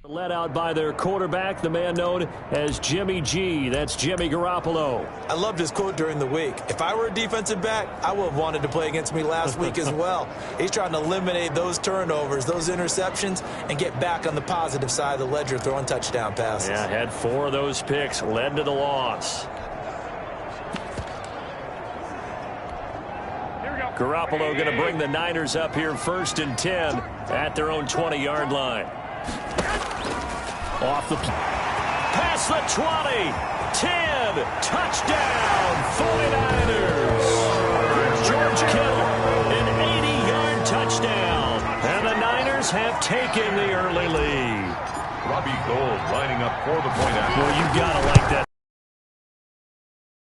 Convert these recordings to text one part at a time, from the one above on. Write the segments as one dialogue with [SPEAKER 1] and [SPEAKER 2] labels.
[SPEAKER 1] Led out by their quarterback, the man known as Jimmy G. That's Jimmy Garoppolo.
[SPEAKER 2] I loved his quote during the week. If I were a defensive back, I would have wanted to play against me last week as well. He's trying to eliminate those turnovers, those interceptions, and get back on the positive side of the ledger throwing touchdown passes.
[SPEAKER 1] Yeah, had 4 of those picks, led to the loss. Garoppolo going to bring the Niners up here 1st and 10 at their own 20-yard line. Off the past the 20, 10, touchdown, 49ers. George Kittle, an 80-yard touchdown. And the Niners have taken the early lead.
[SPEAKER 3] Robbie Gould lining up for the point after.
[SPEAKER 1] Well, you got to like that.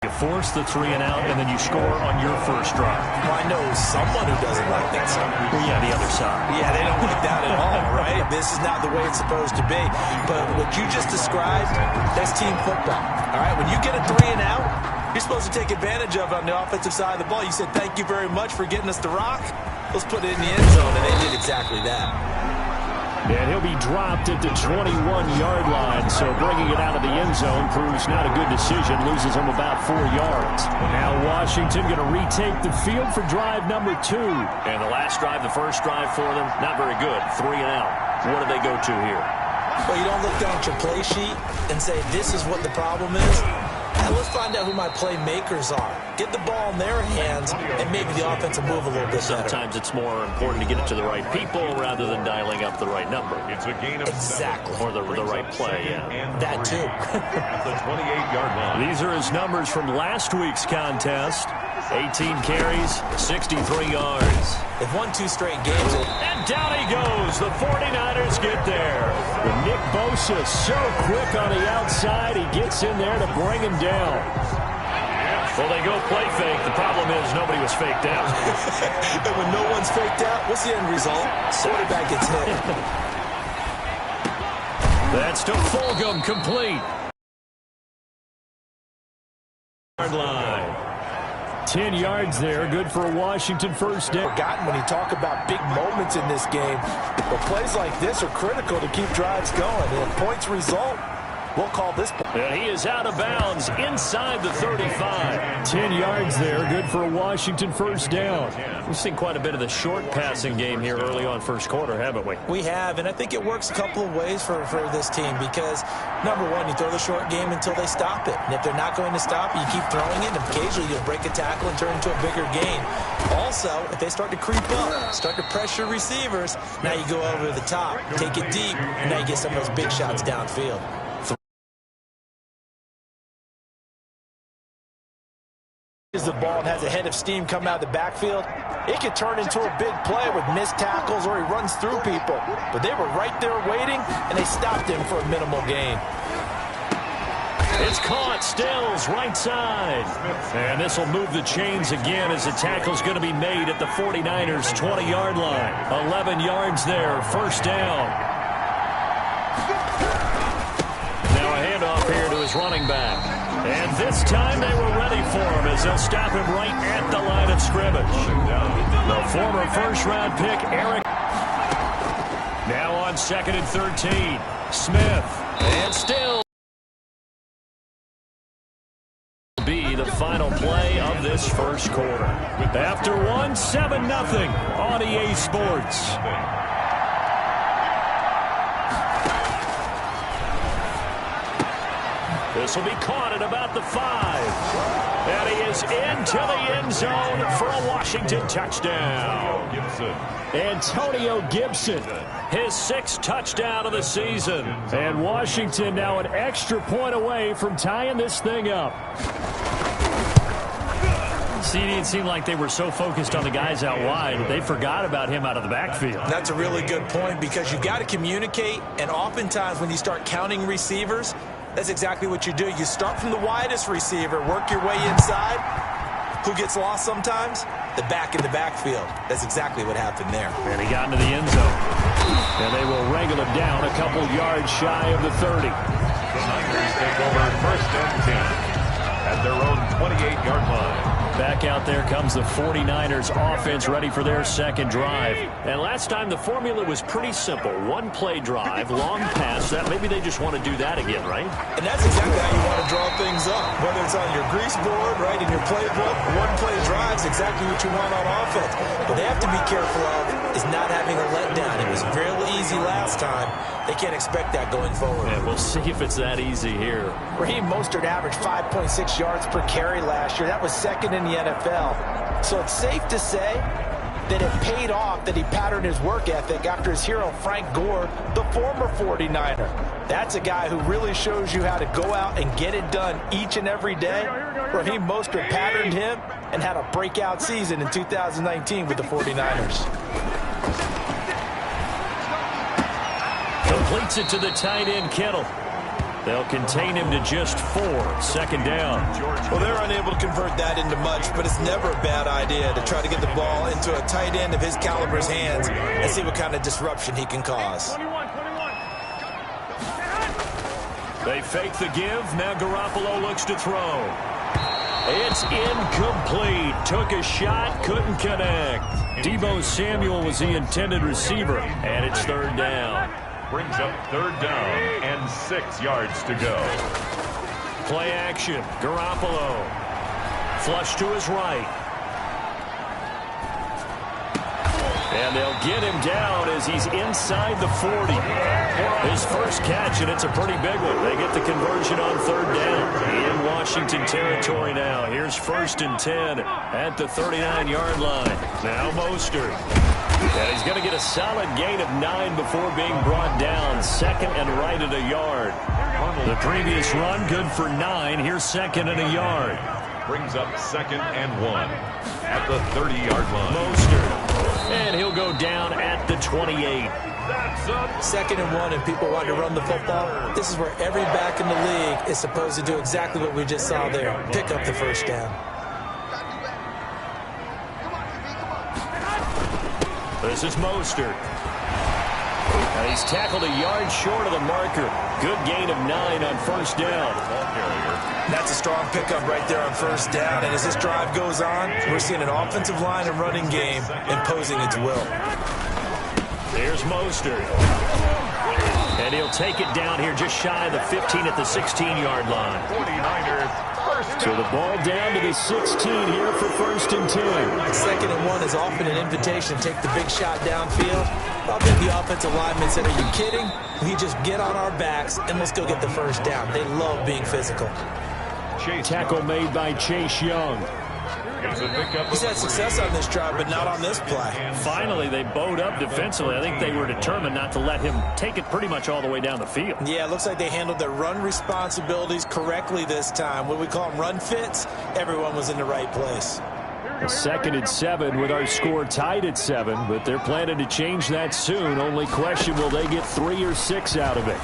[SPEAKER 1] You force the 3 and out, and then you score on your first drive.
[SPEAKER 2] Well, I know someone who doesn't like that stuff.
[SPEAKER 1] Well, yeah, the other side.
[SPEAKER 2] Yeah, they don't like that at all, right? This is not the way it's supposed to be. But what you just described, that's team football. All right, when you get a 3 and out, you're supposed to take advantage of it on the offensive side of the ball. You said, thank you very much for getting us the rock. Let's put it in the end zone, and they did exactly that.
[SPEAKER 1] And he'll be dropped at the 21-yard line, so bringing it out of the end zone proves not a good decision, loses him about 4 yards. Now Washington going to retake the field for drive number 2. And the last drive, the first drive for them, not very good, 3 and out. What do they go to here?
[SPEAKER 2] Well, you don't look down at your play sheet and say, this is what the problem is. Let's find out who my playmakers are. Get the ball in their hands, and maybe the offense will move a little bit better.
[SPEAKER 1] Sometimes it's more important to get it to the right people rather than dialing up the right number.
[SPEAKER 3] It's a gain of 7.
[SPEAKER 1] Or the right play, yeah.
[SPEAKER 2] That too.
[SPEAKER 3] At the 28-yard line.
[SPEAKER 1] These are his numbers from last week's contest. 18 carries, 63 yards.
[SPEAKER 2] They've won 2 straight games.
[SPEAKER 1] And down he goes. The 49ers get there. But Nick Bosa so quick on the outside. He gets in there to bring him down. Well, they go play fake. The problem is nobody was faked out.
[SPEAKER 2] And when no one's faked out, what's the end result? Quarterback gets hit.
[SPEAKER 1] That's to Fulgham, complete. Line. 10 yards there, good for a Washington first down.
[SPEAKER 2] Forgotten when you talk about big moments in this game, but plays like this are critical to keep drives going. And if points result, we'll call this.
[SPEAKER 1] And he is out of bounds inside the 35. 10 yards there, good for a Washington first down. We've seen quite a bit of the short passing game here early on first quarter, haven't we?
[SPEAKER 2] We have, and I think it works a couple of ways for this team because, number one, you throw the short game until they stop it. And if they're not going to stop it, you keep throwing it, and occasionally you'll break a tackle and turn it into a bigger gain. Also, if they start to creep up, start to pressure receivers, now you go over the top, take it deep, and now you get some of those big shots downfield. The ball has a head of steam come out of the backfield, it could turn into a big play with missed tackles or he runs through people. But they were right there waiting, and they stopped him for a minimal gain.
[SPEAKER 1] It's caught, Stills, right side. And this will move the chains again as the tackle's going to be made at the 49ers' 20-yard line. 11 yards there, first down. Now a handoff here to his running back. And this time they were ready for him as they'll stop him right at the line of scrimmage. The former first-round pick, Eric. Now on 2nd and 13. Smith. And still be the final play of this first quarter. After one, 7-0 on EA Sports. This will be caught at about the 5. And he is into the end zone for a Washington touchdown. Antonio Gibson, his 6th touchdown of the season. And Washington now an extra point away from tying this thing up. CD, it seemed like they were so focused on the guys out wide that they forgot about him out of the backfield.
[SPEAKER 2] That's a really good point because you got to communicate, and oftentimes when you start counting receivers, that's exactly what you do. You start from the widest receiver, work your way inside. Who gets lost sometimes? The back in the backfield. That's exactly what happened there.
[SPEAKER 1] And he got into the end zone. And they will wrangle him down a couple yards shy of the 30.
[SPEAKER 3] The Niners take over 1st and 10 at their own 28-yard line.
[SPEAKER 1] Back out there comes the 49ers offense ready for their second drive. And last time the formula was pretty simple. One-play drive, long pass. That maybe they just want to do that again, right?
[SPEAKER 2] And that's exactly how you want to draw things up. Whether it's on your grease board, right, in your playbook, one-play drive is exactly what you want on offense. What they have to be careful of is not having a letdown. It was real easy last time. They can't expect that going forward.
[SPEAKER 1] Yeah, we'll see if it's that easy here.
[SPEAKER 2] Raheem Mostert averaged 5.6 yards per carry last year. That was second in the NFL. So it's safe to say that it paid off that he patterned his work ethic after his hero Frank Gore, the former 49er. That's a guy who really shows you how to go out and get it done each and every day. Raheem Mostert patterned him and had a breakout season in 2019 with the 49ers.
[SPEAKER 1] Completes it to the tight end, Kittle. They'll contain him to just 4. Second down.
[SPEAKER 2] Well, they're unable to convert that into much, but it's never a bad idea to try to get the ball into a tight end of his caliber's hands and see what kind of disruption he can cause.
[SPEAKER 1] They fake the give. Now Garoppolo looks to throw. It's incomplete. Took a shot, couldn't connect. Deebo Samuel was the intended receiver, and it's third down.
[SPEAKER 3] Brings up third down and 6 yards to go.
[SPEAKER 1] Play action. Garoppolo. Flush to his right. And they'll get him down as he's inside the 40. His first catch, and it's a pretty big one. They get the conversion on third down. In Washington territory now. Here's 1st and 10 at the 39-yard line. Now Mostert. And he's going to get a solid gain of 9 before being brought down. Second and right at a yard. The previous run good for 9. Here's 2nd and a yard.
[SPEAKER 3] Brings up 2nd and 1 at the 30-yard line.
[SPEAKER 1] Mostert. And he'll go down at the 28.
[SPEAKER 3] That's up.
[SPEAKER 2] 2nd and 1, and people want to run the football. This is where every back in the league is supposed to do exactly what we just saw there. Pick up the first down.
[SPEAKER 1] This is Mostert. And he's tackled a yard short of the marker. Good gain of 9 on first down.
[SPEAKER 2] That's a strong pickup right there on first down. And as this drive goes on, we're seeing an offensive line and running game imposing its will.
[SPEAKER 1] Here's Mostert. And he'll take it down here just shy of the 15 at the 16-yard line.
[SPEAKER 3] 49ers.
[SPEAKER 1] So the ball down to the 16 here for 1st and 10.
[SPEAKER 2] 2nd and 1 is often an invitation. Take the big shot downfield. I think the offensive lineman said, are you kidding? We just get on our backs and let's go get the first down. They love being physical.
[SPEAKER 1] Tackle made by Chase Young.
[SPEAKER 2] He's had success on this drive, but not on this play.
[SPEAKER 1] Finally, they bowed up defensively. I think they were determined not to let him take it pretty much all the way down the field.
[SPEAKER 2] Yeah, it looks like they handled their run responsibilities correctly this time. What we call them run fits, everyone was in the right place.
[SPEAKER 1] 2nd and 7 with our score tied at 7, but they're planning to change that soon. Only question, will they get 3 or 6 out of it?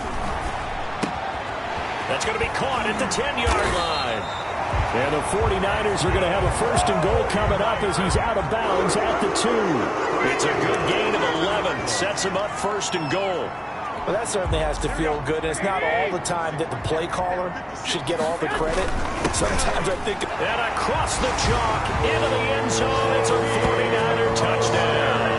[SPEAKER 1] That's going to be caught at the 10-yard line. And the 49ers are going to have a 1st and goal coming up as he's out of bounds at the 2. It's a good gain of 11. Sets him up 1st and goal.
[SPEAKER 2] Well, that certainly has to feel good. And it's not all the time that the play caller should get all the credit. Sometimes I think...
[SPEAKER 1] And across the chalk into the end zone. It's a 49er touchdown.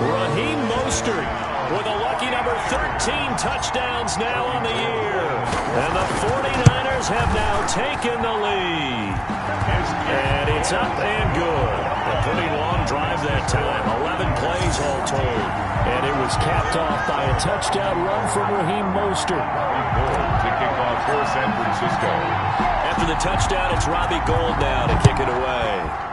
[SPEAKER 1] Raheem Mostert with a lucky number 13 touchdowns now on the year. And the 49ers have now taken the lead. And it's up and good. A pretty long drive that time. 11 plays all told. And it was capped off by a touchdown run from Raheem Mostert.
[SPEAKER 3] To kick off for San Francisco.
[SPEAKER 1] After the touchdown, it's Robbie Gould now to kick it away.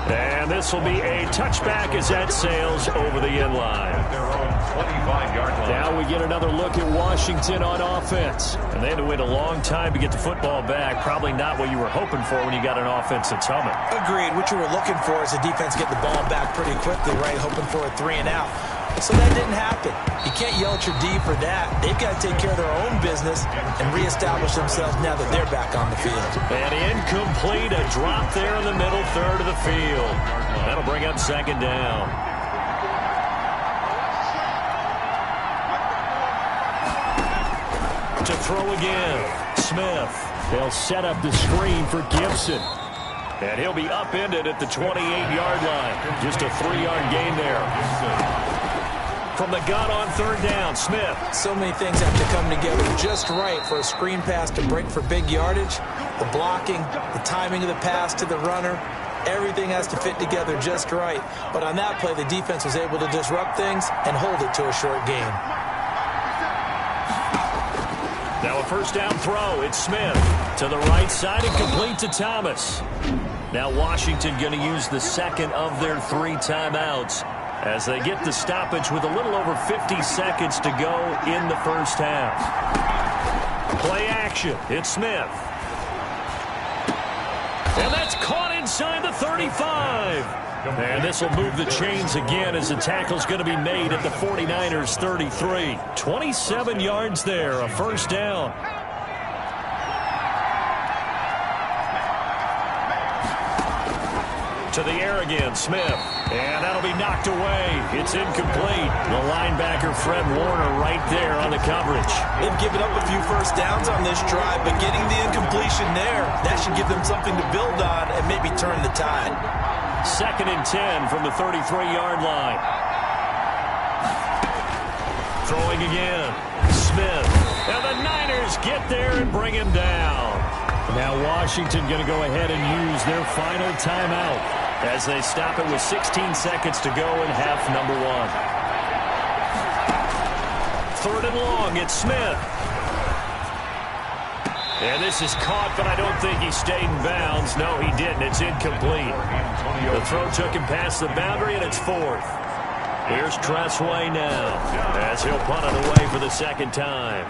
[SPEAKER 1] And this will be a touchback as that sails over the end line.
[SPEAKER 3] Their own 25-yard line.
[SPEAKER 1] Now we get another look at Washington on offense. And they had to wait a long time to get the football back. Probably not what you were hoping for when you got an offense that's humming.
[SPEAKER 2] Agreed. What you were looking for is the defense get the ball back pretty quickly, right? Hoping for a 3 and out. So that didn't happen. You can't yell at your D for that. They've got to take care of their own business and reestablish themselves now that they're back on the field.
[SPEAKER 1] And incomplete, a drop there in the middle third of the field. That'll bring up 2nd down. To throw again, Smith. They'll set up the screen for Gibson. And he'll be upended at the 28-yard line. Just a 3-yard gain there. From the gun on third down, Smith.
[SPEAKER 2] So many things have to come together just right for a screen pass to break for big yardage. The blocking, the timing of the pass to the runner, everything has to fit together just right. But on that play, the defense was able to disrupt things and hold it to a short gain.
[SPEAKER 1] Now a first down throw. It's Smith to the right side and complete to Thomas. Now Washington going to use the second of their 3 timeouts as they get the stoppage with a little over 50 seconds to go in the first half. Play action. It's Smith. And that's caught inside the 35. And this will move the chains again as the tackle's going to be made at the 49ers 33. 27 yards there, a first down. To the air again, Smith. And that'll be knocked away. It's incomplete. The linebacker, Fred Warner, right there on the coverage.
[SPEAKER 2] They've given up a few first downs on this drive, but getting the incompletion there, that should give them something to build on and maybe turn the tide.
[SPEAKER 1] 2nd and 10 from the 33-yard line. Throwing again. Smith. And the Niners get there and bring him down. Now Washington going to go ahead and use their final timeout as they stop it with 16 seconds to go in half number 1. 3rd and long. It's Smith. And this is caught, but I don't think he stayed in bounds. No, he didn't. It's incomplete. The throw took him past the boundary, and it's 4th. Here's Tressway now as he'll punt it away for the 2nd time.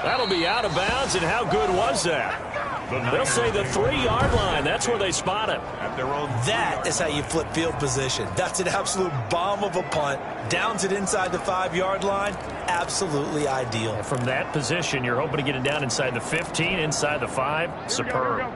[SPEAKER 1] That'll be out of bounds, and how good was that? They'll say the 3-yard line. That's where they spot him.
[SPEAKER 2] That is how you flip field position. That's an absolute bomb of a punt. Downs it inside the 5-yard line. Absolutely ideal.
[SPEAKER 1] And from that position, you're hoping to get it down inside the 15, inside the 5. Superb.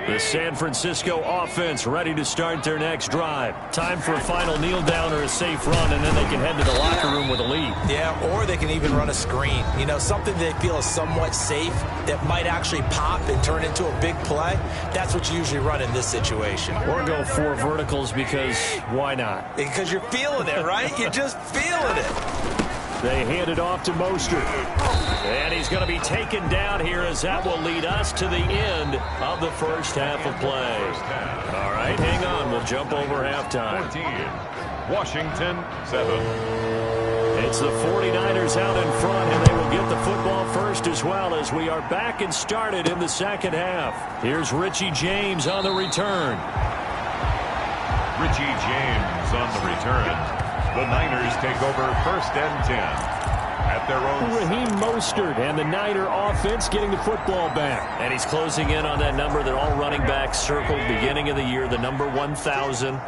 [SPEAKER 1] The San Francisco offense ready to start their next drive. Time for a final kneel down or a safe run, and then they can head to the locker room with a lead.
[SPEAKER 2] Yeah, or they can even run a screen. You know, something they feel is somewhat safe that might actually pop and turn into a big play. That's what you usually run in this situation.
[SPEAKER 1] Or go 4 verticals because why not?
[SPEAKER 2] Because you're feeling it, right? You're just feeling it.
[SPEAKER 1] They hand it off to Mostert. And he's going to be taken down here as that will lead us to the end of the first half of play. All right, hang on. We'll jump over halftime.
[SPEAKER 3] 14, Washington 7.
[SPEAKER 1] It's the 49ers out in front, and they will get the football first as well as we are back and started in the second half. Here's Richie James on the return.
[SPEAKER 3] Richie James on the return. The Niners take over 1st and 10 at their own.
[SPEAKER 1] Raheem Mostert and the Niner offense getting the football back. And he's closing in on that number that all running backs circled beginning of the year, the number 1,000.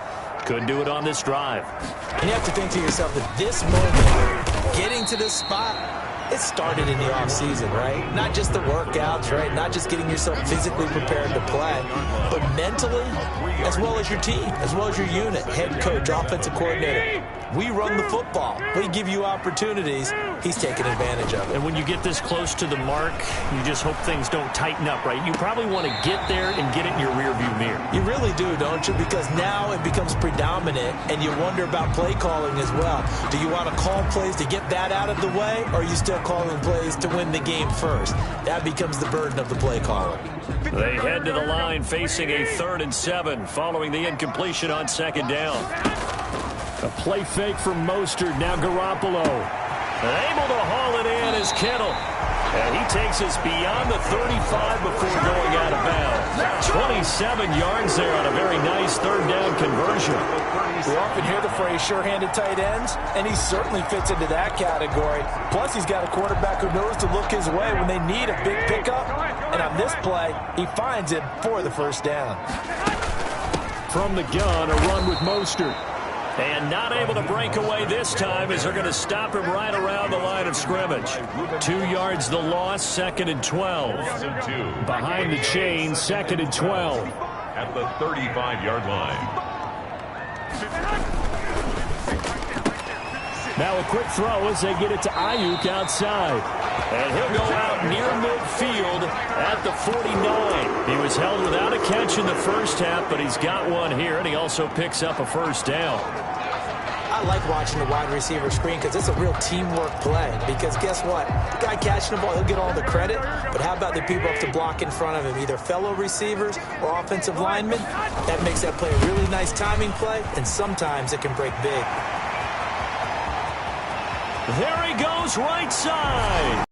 [SPEAKER 1] Couldn't do it on this drive.
[SPEAKER 2] And you have to think to yourself that this moment, getting to this spot, it started in the offseason, right? Not just the workouts, right? Not just getting yourself physically prepared to play, but mentally, as well as your team, as well as your unit, head coach, offensive coordinator. We run the football. We give you opportunities. He's taking advantage of it.
[SPEAKER 1] And when you get this close to the mark, you just hope things don't tighten up, right? You probably want to get there and get it in your rearview mirror.
[SPEAKER 2] You really do, don't you? Because now it becomes predominant, and you wonder about play calling as well. Do you want to call plays to get that out of the way, or are you still calling plays to win the game first? That becomes the burden of the play calling.
[SPEAKER 1] They head to the line facing a 3rd and 7 following the incompletion on 2nd down. A play fake from Mostert. Now Garoppolo. Able to haul it in is Kittle. And he takes us beyond the 35 before going out of bounds. 27 yards there on a very nice 3rd down conversion.
[SPEAKER 2] We often hear the phrase sure-handed tight ends, and he certainly fits into that category. Plus, he's got a quarterback who knows to look his way when they need a big pickup. And on this play, he finds it for the first down.
[SPEAKER 1] From the gun, a run with Mostert. And not able to break away this time as they're going to stop him right around the line of scrimmage. 2 yards the loss, 2nd and 12. Behind the chain, 2nd and 12.
[SPEAKER 3] At the 35-yard line.
[SPEAKER 1] Now a quick throw as they get it to Ayuk outside. And he'll go out near midfield at the 49. He was held without a catch in the first half, but he's got one here, and he also picks up a first down.
[SPEAKER 2] I like watching the wide receiver screen because it's a real teamwork play. Because guess what? The guy catching the ball, he'll get all the credit. But how about the people up to block in front of him, either fellow receivers or offensive linemen? That makes that play a really nice timing play, and sometimes it can break big.
[SPEAKER 1] There he goes, right side.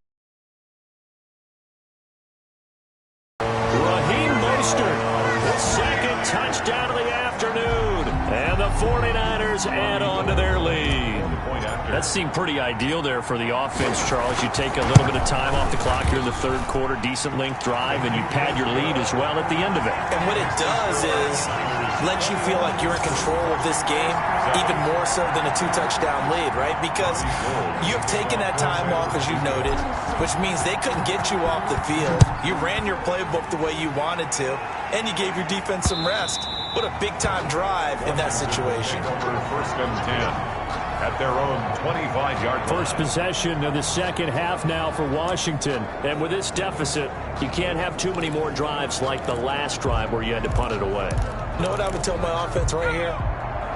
[SPEAKER 1] The second touchdown of the afternoon. And the 49ers add on to their lead. That seemed pretty ideal there for the offense, Charles. You take a little bit of time off the clock here in the third quarter, decent length drive, and you pad your lead as well at the end of it.
[SPEAKER 2] And what it does is let you feel like you're in control of this game, even more so than a two-touchdown lead, right? Because you've taken that time off, as you noted, which means they couldn't get you off the field. You ran your playbook the way you wanted to, and you gave your defense some rest. What a big-time drive in that situation.
[SPEAKER 3] First and 10 at their own 25-yard line.
[SPEAKER 1] First possession of the second half now for Washington. And with this deficit, you can't have too many more drives like the last drive where you had to punt it away.
[SPEAKER 2] You know what I would tell my offense right here?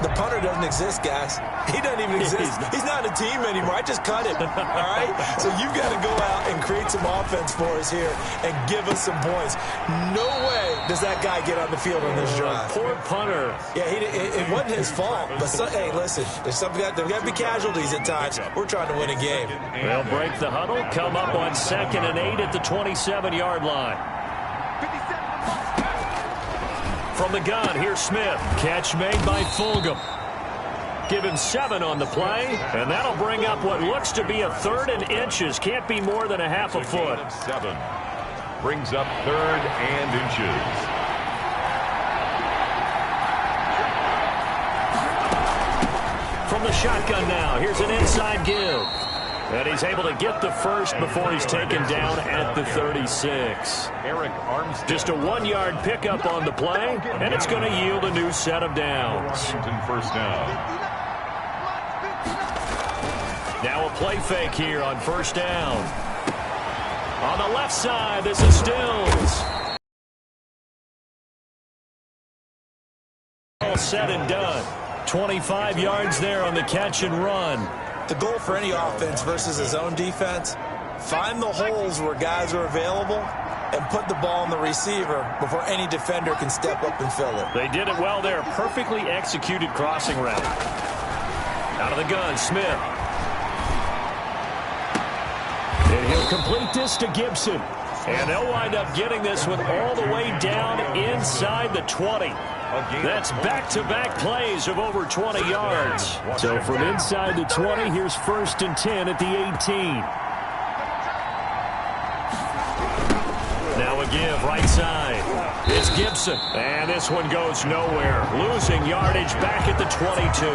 [SPEAKER 2] The punter doesn't exist, guys. He doesn't even exist. He's not a team anymore. I just cut him, all right? So you've got to go out and create some offense for us here and give us some points. No way does that guy get on the field on this drive.
[SPEAKER 1] Poor punter.
[SPEAKER 2] Yeah, it wasn't his fault. But, hey, listen, there's got to be casualties at times. We're trying to win a game.
[SPEAKER 1] They'll break the huddle, come up on 2nd and 8 at the 27-yard line. From the gun, here's Smith. Catch made by Fulgham. Give him 7 on the play, and that'll bring up what looks to be a 3rd and inches. Can't be more than a half a foot.
[SPEAKER 3] 7 brings up 3rd and inches.
[SPEAKER 1] From the shotgun now, here's an inside give. And he's able to get the first before he's taken down at the 36.
[SPEAKER 3] Eric Armstead.
[SPEAKER 1] Just a 1-yard pickup on the play, and it's going to yield a new set of downs.
[SPEAKER 3] Washington first down.
[SPEAKER 1] Now a play fake here on first down. On the left side, this is Stills. All said and done. 25 yards there on the catch and run.
[SPEAKER 2] The goal for any offense versus his own defense, find the holes where guys are available and put the ball on the receiver before any defender can step up and fill it.
[SPEAKER 1] They did it well there. Perfectly executed crossing route. Out of the gun, Smith. And he'll complete this to Gibson. And they'll wind up getting this one all the way down inside the 20. That's back-to-back plays of over 20 yards. So from inside the 20, here's 1st and 10 at the 18. Now a give right side. It's Gibson. And this one goes nowhere. Losing yardage back at the 22.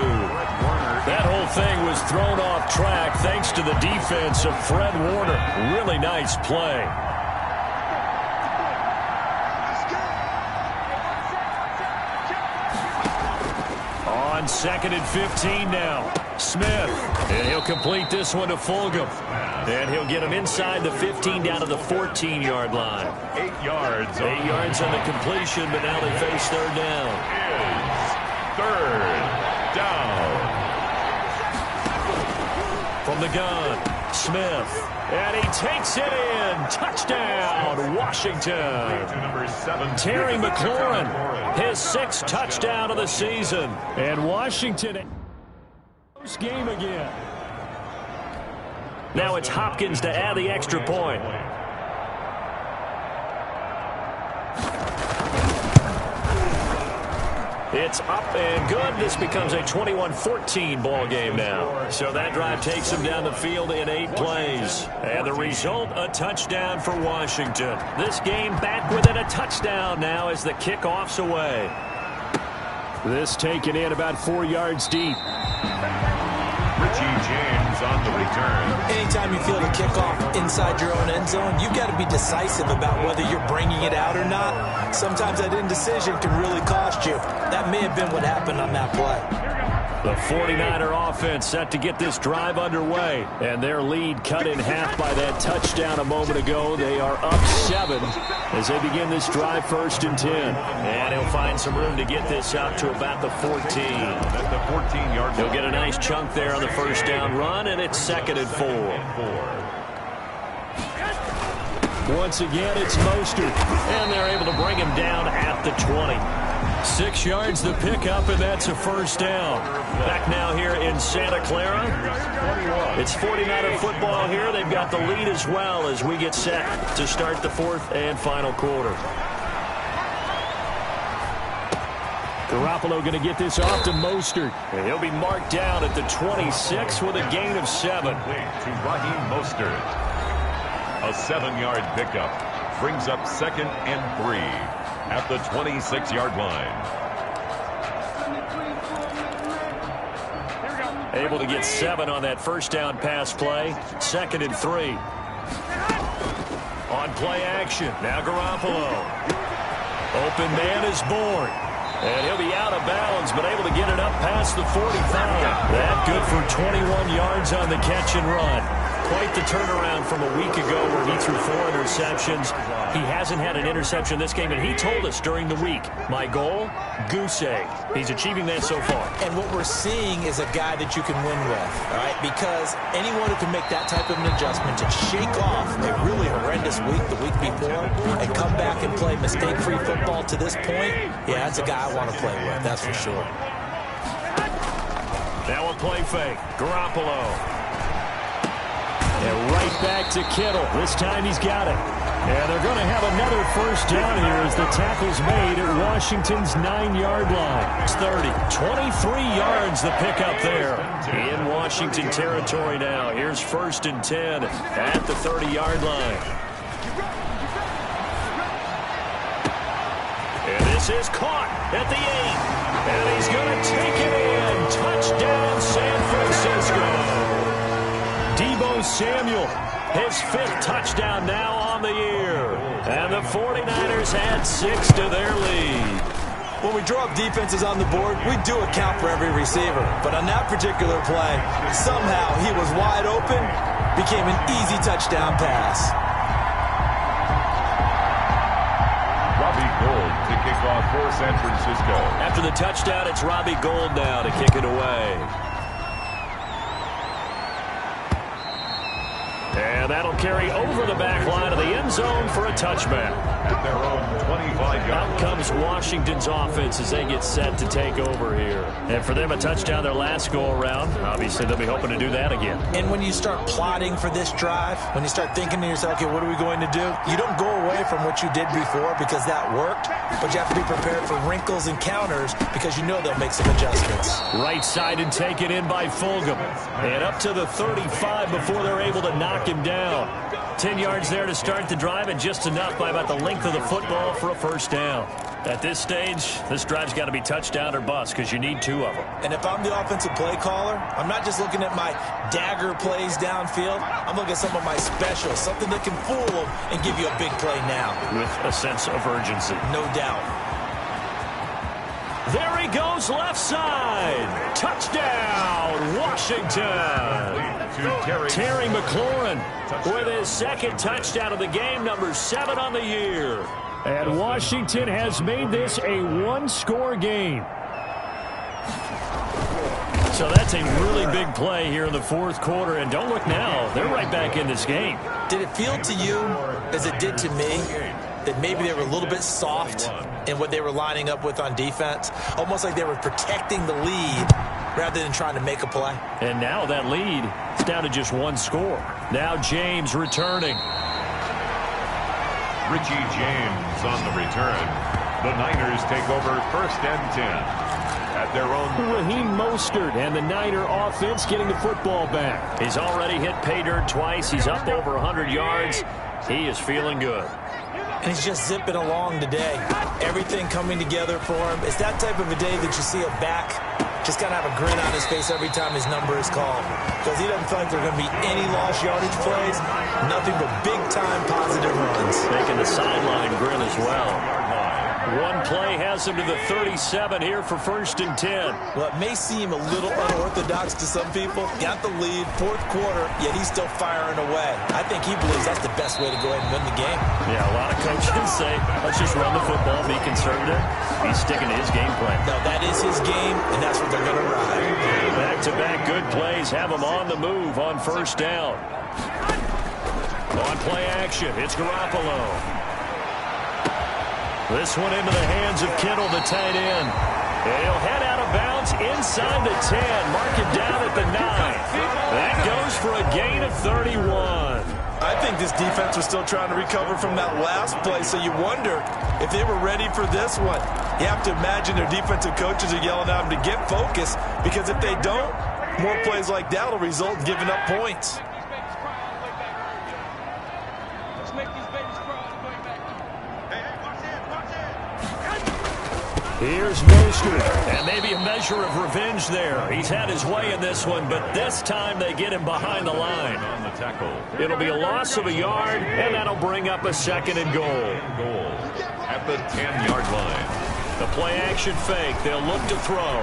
[SPEAKER 1] That whole thing was thrown off track thanks to the defense of Fred Warner. Really nice play. On 2nd and 15 now. Smith. And he'll complete this one to Fulgham. And he'll get him inside the 15 down to the 14-yard line.
[SPEAKER 3] 8 yards.
[SPEAKER 1] 8 yards on the completion, but now they face 3rd down.
[SPEAKER 3] Is 3rd down.
[SPEAKER 1] From the gun, Smith. And he takes it in. Touchdown, Washington. Terry McLaurin, his 6th touchdown of the season. And Washington, first game again. Now it's Hopkins to add the extra point. It's up and good. This becomes a 21-14 ball game now. So that drive takes him down the field in 8 plays. And the result, a touchdown for Washington. This game back within a touchdown now as the kickoff's away. This taken in about 4 yards deep.
[SPEAKER 3] Richie James on the return.
[SPEAKER 2] Anytime you feel the kickoff inside your own end zone, you've got to be decisive about whether you're bringing it out or not. Sometimes that indecision can really cost you. That may have been what happened on that play.
[SPEAKER 1] The 49er offense set to get this drive underway. And their lead cut in half by that touchdown a moment ago. They are up 7 as they begin this drive 1st and 10. And he'll find some room to get this up to about the 14.
[SPEAKER 3] At the 14-yard line.
[SPEAKER 1] He'll get a nice chunk there on the first down run, and it's 2nd and 4. Once again, it's Mostert. And they're able to bring him down at the 20. 6 yards the pickup, and that's a first down. Back now here in Santa Clara. It's 49er football here. They've got the lead as well as we get set to start the 4th and final quarter. Garoppolo going to get this off to Mostert. And he'll be marked down at the 26 with a gain of 7.
[SPEAKER 3] To Raheem Mostert. A 7-yard pickup brings up 2nd and 3 at the 26-yard line.
[SPEAKER 1] Able to get 7 on that first down pass play. 2nd and 3. On play action. Now Garoppolo. Open man is born. And he'll be out of bounds, but able to get it up past the 45. That good for 21 yards on the catch and run. Quite the turnaround from a week ago where he threw 4 interceptions. He hasn't had an interception this game, and he told us during the week, my goal, goose egg. He's achieving that so far.
[SPEAKER 2] And what we're seeing is a guy that you can win with, all right? Because anyone who can make that type of an adjustment to shake off a really horrendous week the week before and come back and play mistake-free football to this point, yeah, that's a guy I want to play with, that's for sure.
[SPEAKER 1] Now a play fake. Garoppolo. And right back to Kittle. This time he's got it. And they're going to have another first down here as the tackle's made at Washington's 9-yard line. It's 30. 23 yards the pickup there. In Washington territory now. Here's 1st and 10 at the 30-yard line. And this is caught at the 8. And he's going to take it in. Touchdown, San Francisco. Deebo Samuel, his 5th touchdown now on the year. And the 49ers add 6 to their lead.
[SPEAKER 2] When we draw up defenses on the board, we do account for every receiver. But on that particular play, somehow he was wide open, became an easy touchdown pass.
[SPEAKER 3] Robbie Gould to kick off for San Francisco.
[SPEAKER 1] After the touchdown, it's Robbie Gould now to kick it away. And that'll carry over the back line of the end zone for a touchback.
[SPEAKER 3] At their own 25-yard.
[SPEAKER 1] Out comes Washington's offense as they get set to take over here. And for them, a touchdown their last go-around. Obviously, they'll be hoping to do that again.
[SPEAKER 2] And when you start plotting for this drive, when you start thinking to yourself, okay, what are we going to do? You don't go away from what you did before because that worked, but you have to be prepared for wrinkles and counters because you know they'll make some adjustments.
[SPEAKER 1] Right side and take it in by Fulgham. And up to the 35 before they're able to knock him down. 10 yards there to start the drive, and just enough by about the length of the football for a first down. At this stage, this drive's got to be touchdown or bust because you need 2 of them.
[SPEAKER 2] And if I'm the offensive play caller, I'm not just looking at my dagger plays downfield. I'm looking at some of my specials, something that can fool them and give you a big play now.
[SPEAKER 1] With a sense of urgency.
[SPEAKER 2] No doubt.
[SPEAKER 1] There he goes left side. Touchdown, Washington. Terry McLaurin with his 2nd touchdown of the game, number 7 on the year. And Washington has made this a 1-score game. So that's a really big play here in the 4th quarter. And don't look now, they're right back in this game.
[SPEAKER 2] Did it feel to you, as it did to me, that maybe they were a little bit soft in what they were lining up with on defense? Almost like they were protecting the lead rather than trying to make a play.
[SPEAKER 1] And now that lead is down to just 1 score. Now James returning.
[SPEAKER 3] Richie James on the return. The Niners take over 1st and 10 at their own.
[SPEAKER 1] Raheem Mostert and the Niner offense getting the football back. He's already hit pay dirt twice. He's up over 100 yards. He is feeling good.
[SPEAKER 2] And he's just zipping along today. Everything coming together for him. It's that type of a day that you see a back just kind of have a grin on his face every time his number is called. Because he doesn't feel like there are going to be any lost yardage plays. Nothing but big-time positive runs.
[SPEAKER 1] Making the sideline grin as well. One play has him to the 37 here for 1st and 10.
[SPEAKER 2] Well, it may seem a little unorthodox to some people. Got the lead, 4th quarter, yet he's still firing away. I think he believes that's the best way to go ahead and win the game.
[SPEAKER 1] Yeah, a lot of coaches say, let's just run the football, be conservative. He's sticking to his game plan.
[SPEAKER 2] No, that is his game, and that's what they're going to ride.
[SPEAKER 1] Back-to-back good plays have him on the move on 1st down. On play action, it's Garoppolo. This one into the hands of Kittle, the tight end. And he'll head out of bounds inside the 10. Mark it down at the 9. That goes for a gain of 31.
[SPEAKER 2] I think this defense was still trying to recover from that last play, so you wonder if they were ready for this one. You have to imagine their defensive coaches are yelling at them to get focused, because if they don't, more plays like that will result in giving up points.
[SPEAKER 1] Here's Mostert, and maybe a measure of revenge there. He's had his way in this one, but this time they get him behind the line.
[SPEAKER 3] On the tackle.
[SPEAKER 1] It'll be a loss of a yard, and that'll bring up a 2nd and goal.
[SPEAKER 3] At the 10-yard line.
[SPEAKER 1] The play-action fake. They'll look to throw.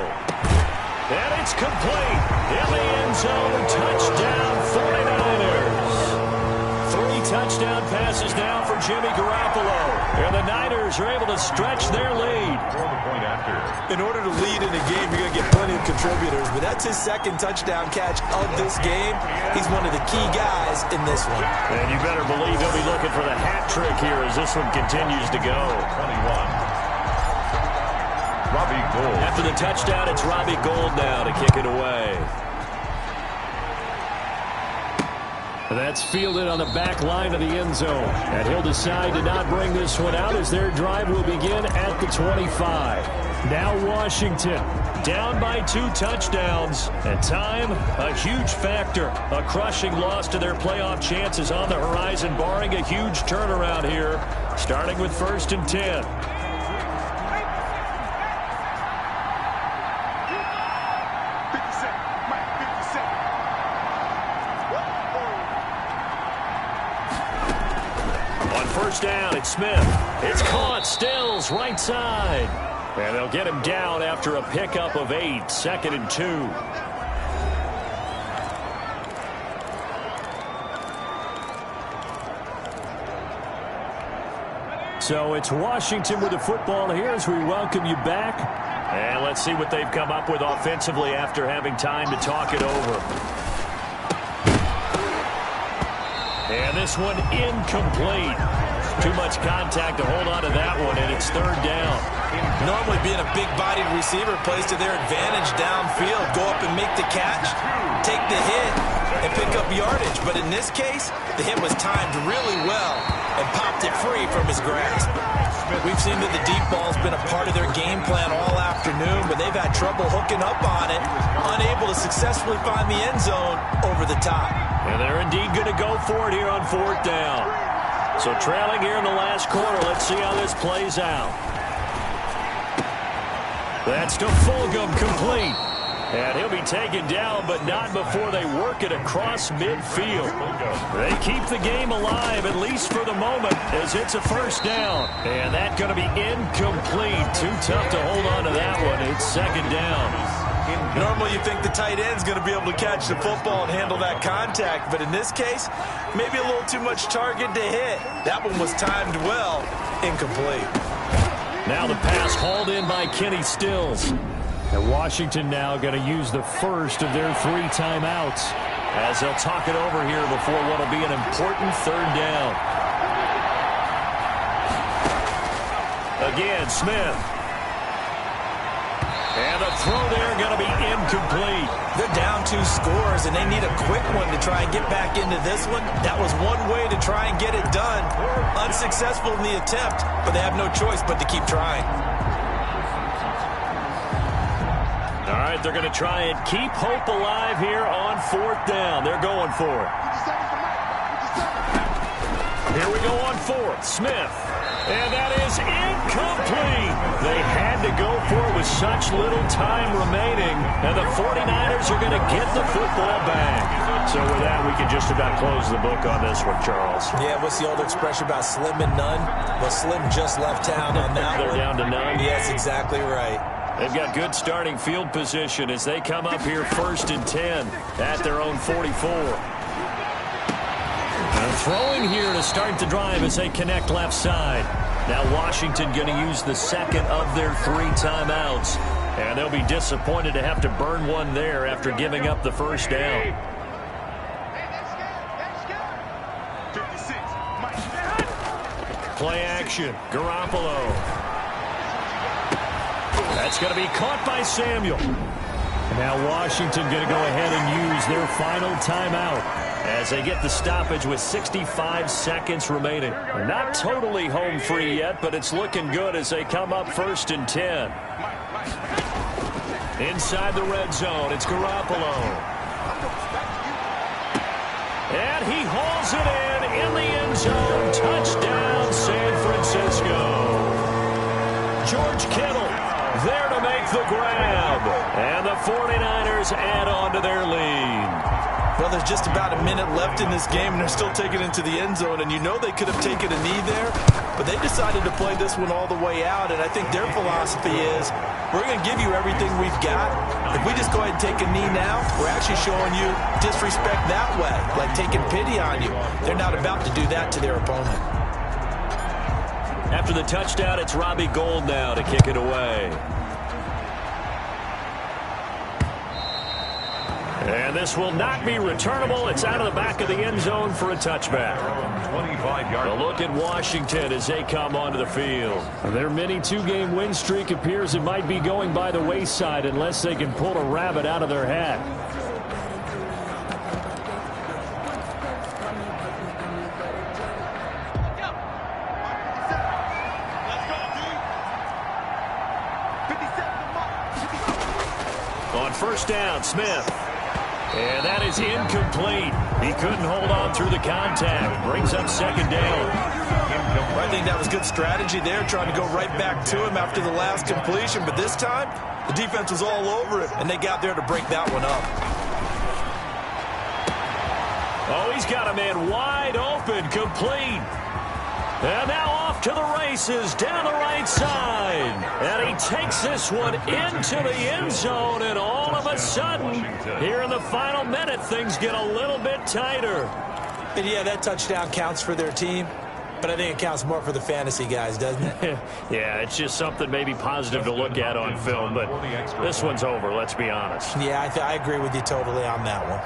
[SPEAKER 1] And it's complete. In the end zone, touchdown 49ers. 3 touchdown passes now for Jimmy Garoppolo. And the Niners are able to stretch their lead.
[SPEAKER 2] In order to lead in a game, you're going to get plenty of contributors, but that's his 2nd touchdown catch of this game. He's one of the key guys in this one.
[SPEAKER 1] And you better believe he'll be looking for the hat trick here as this one continues to go.
[SPEAKER 3] 21. Robbie Gould.
[SPEAKER 1] After the touchdown, it's Robbie Gould now to kick it away. That's fielded on the back line of the end zone. And he'll decide to not bring this one out as their drive will begin at the 25. Now Washington down by 2 touchdowns. And time, a huge factor. A crushing loss to their playoff chances on the horizon, barring a huge turnaround here, starting with 1st and 10. First down, it's Smith. It's caught, Stills, right side. And they'll get him down after a pickup of 8, 2nd and 2. So it's Washington with the football here as we welcome you back. And let's see what they've come up with offensively after having time to talk it over. And this one incomplete. Too much contact to hold on to that one, and it's 3rd down.
[SPEAKER 2] Normally being a big-bodied receiver plays to their advantage downfield. Go up and make the catch, take the hit, and pick up yardage. But in this case, the hit was timed really well and popped it free from his grasp. We've seen that the deep ball's been a part of their game plan all afternoon, but they've had trouble hooking up on it, unable to successfully find the end zone over the top.
[SPEAKER 1] And they're indeed going to go for it here on 4th down. So trailing here in the last quarter, let's see how this plays out. That's to Fulgham, complete. And he'll be taken down, but not before they work it across midfield. They keep the game alive, at least for the moment, as it's a 1st down. And that's going to be incomplete. Too tough to hold on to that one. It's 2nd down.
[SPEAKER 2] Normally you think the tight end's going to be able to catch the football and handle that contact, but in this case, maybe a little too much target to hit. That one was timed well, incomplete.
[SPEAKER 1] Now the pass hauled in by Kenny Stills. And Washington now going to use the first of their 3 timeouts as they'll talk it over here before what will be an important 3rd down. Again, Smith. And the throw there going to be incomplete.
[SPEAKER 2] They're down 2 scores, and they need a quick one to try and get back into this one. That was one way to try and get it done. Unsuccessful in the attempt, but they have no choice but to keep trying.
[SPEAKER 1] All right, they're going to try and keep hope alive here on 4th down. They're going for it. Here we go on 4th. Smith. And that is incomplete. They had to go for it with such little time remaining. And the 49ers are going to get the football back. So with that, we can just about close the book on this one, Charles.
[SPEAKER 2] Yeah, what's the old expression about slim and none? Well, Slim just left town on that
[SPEAKER 1] They're
[SPEAKER 2] one.
[SPEAKER 1] down to none.
[SPEAKER 2] Yes, exactly right.
[SPEAKER 1] They've got good starting field position as they come up here 1st and 10 at their own 44. And throwing here to start the drive as they connect left side. Now Washington going to use the second of their 3 timeouts. And they'll be disappointed to have to burn one there after giving up the first down. Play action. Garoppolo. That's going to be caught by Samuel. Now Washington going to go ahead and use their final timeout as they get the stoppage with 65 seconds remaining. Not totally home free yet, but it's looking good as they come up 1st and 10. Inside the red zone, it's Garoppolo. And he hauls it in the end zone. Touchdown, San Francisco. George Kittle there to make the grab. And the 49ers add on to their lead.
[SPEAKER 2] Well, there's just about a minute left in this game, and they're still taking it into the end zone. And you know they could have taken a knee there, but they decided to play this one all the way out. And I think their philosophy is, we're going to give you everything we've got. If we just go ahead and take a knee now, we're actually showing you disrespect that way, like taking pity on you. They're not about to do that to their opponent.
[SPEAKER 1] After the touchdown, it's Robbie Gould now to kick it away. And this will not be returnable. It's out of the back of the end zone for a touchback. 25-yard. A look at Washington as they come onto the field. Their mini 2-game win streak appears it might be going by the wayside unless they can pull a rabbit out of their hat. On first down, Smith. And that is incomplete. He couldn't hold on through the contact. Brings up 2nd down.
[SPEAKER 2] I think that was good strategy there, trying to go right back to him after the last completion. But this time, the defense was all over it, and they got there to break that one up.
[SPEAKER 1] Oh, he's got a man wide open, complete. And now off to the races, down the right side. And he takes this one into the end zone, and all of a sudden, here in the final minute, things get a little bit tighter.
[SPEAKER 2] And yeah, that touchdown counts for their team, but I think it counts more for the fantasy guys, doesn't it?
[SPEAKER 1] Yeah, it's just something maybe positive to look at on film, but this one's over, let's be honest.
[SPEAKER 2] Yeah, I agree with you totally on that one.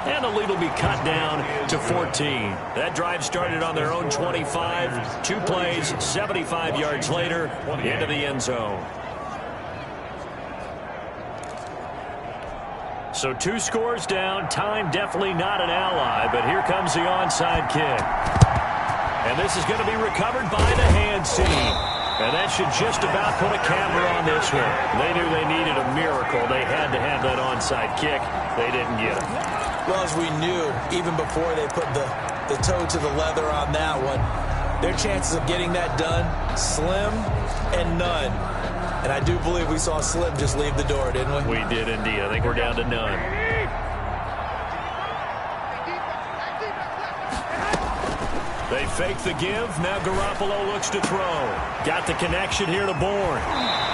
[SPEAKER 1] And the lead will be cut down to 14. That drive started on their own 25. 2 plays, 75 yards later, into the end zone. So 2 scores down. Time definitely not an ally, but here comes the onside kick. And this is going to be recovered by the hands team. And that should just about put a camera on this one. They knew they needed a miracle. They had to have that onside kick. They didn't get it.
[SPEAKER 2] Well, as we knew, even before they put the toe to the leather on that one, their chances of getting that done, slim and none. And I do believe we saw Slim just leave the door, didn't we?
[SPEAKER 1] We did indeed. I think we're down to none. They fake the give. Now Garoppolo looks to throw. Got the connection here to Bourne.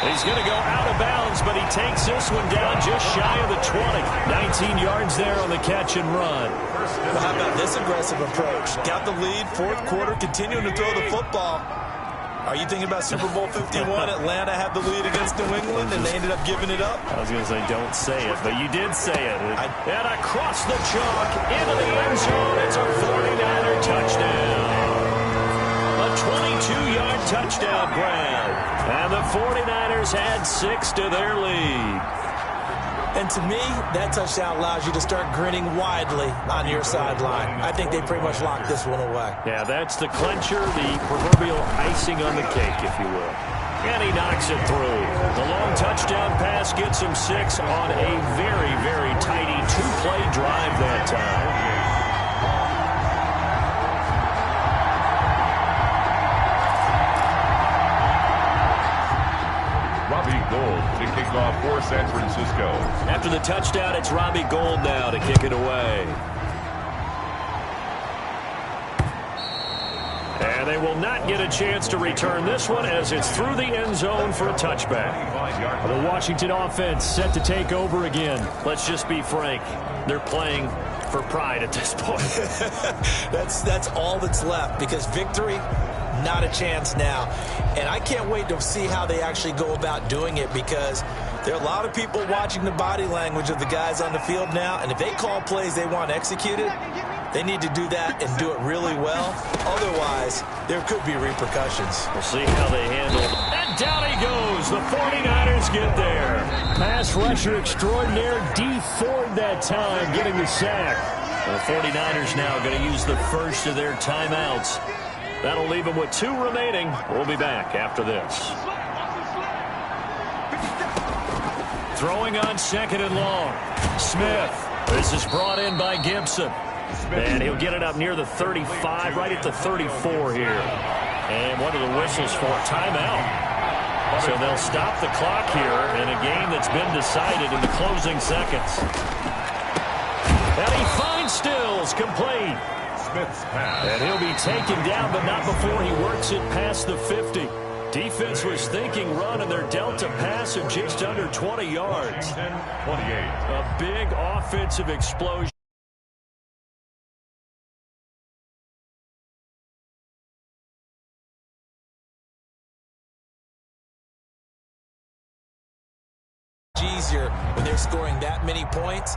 [SPEAKER 1] He's going to go out of bounds, but he takes this one down just shy of the 20. 19 yards there on the catch and run.
[SPEAKER 2] Well, how about this aggressive approach? Got the lead, 4th quarter, continuing to throw the football. Are you thinking about Super Bowl 51? Atlanta had the lead against New England, and they ended up giving it up?
[SPEAKER 1] I was going to say, don't say it, but you did say it. And across the chalk, into the end zone, it's a 49er touchdown. A 22-yard touchdown grab. And the 49ers add 6 to their lead.
[SPEAKER 2] And to me, that touchdown allows you to start grinning widely on your sideline. I think they pretty much locked this one away.
[SPEAKER 1] Yeah, that's the clincher, the proverbial icing on the cake, if you will. And he knocks it through. The long touchdown pass gets him 6 on a very, very tidy 2-play drive that time.
[SPEAKER 3] Robbie Gould to kick off for San Francisco.
[SPEAKER 1] After the touchdown, it's Robbie Gould now to kick it away. And they will not get a chance to return this one as it's through the end zone for a touchback. The Washington offense set to take over again. Let's just be frank. They're playing for pride at this point.
[SPEAKER 2] That's all that's left, because victory, not a chance now. And I can't wait to see how they actually go about doing it, because there are a lot of people watching the body language of the guys on the field now, and if they call plays they want executed, they need to do that and do it really well. Otherwise, there could be repercussions.
[SPEAKER 1] We'll see how they handle it. And down he goes. The 49ers get there. Pass rusher extraordinaire, D. Ford that time, getting the sack. The 49ers now going to use the first of their timeouts. That'll leave them with 2 remaining. We'll be back after this. Throwing on second and long. Smith. This is brought in by Gibson. And he'll get it up near the 35, right at the 34 here. And one of the whistles for a timeout. So they'll stop the clock here in a game that's been decided in the closing seconds. And he finds Stills, complete.
[SPEAKER 3] Smith's pass.
[SPEAKER 1] And he'll be taken down, but not before he works it past the 50. Defense was thinking run, and they're dealt a pass of just under 20 yards.
[SPEAKER 3] 28.
[SPEAKER 1] A big offensive explosion.
[SPEAKER 2] Easier when they're scoring that many points.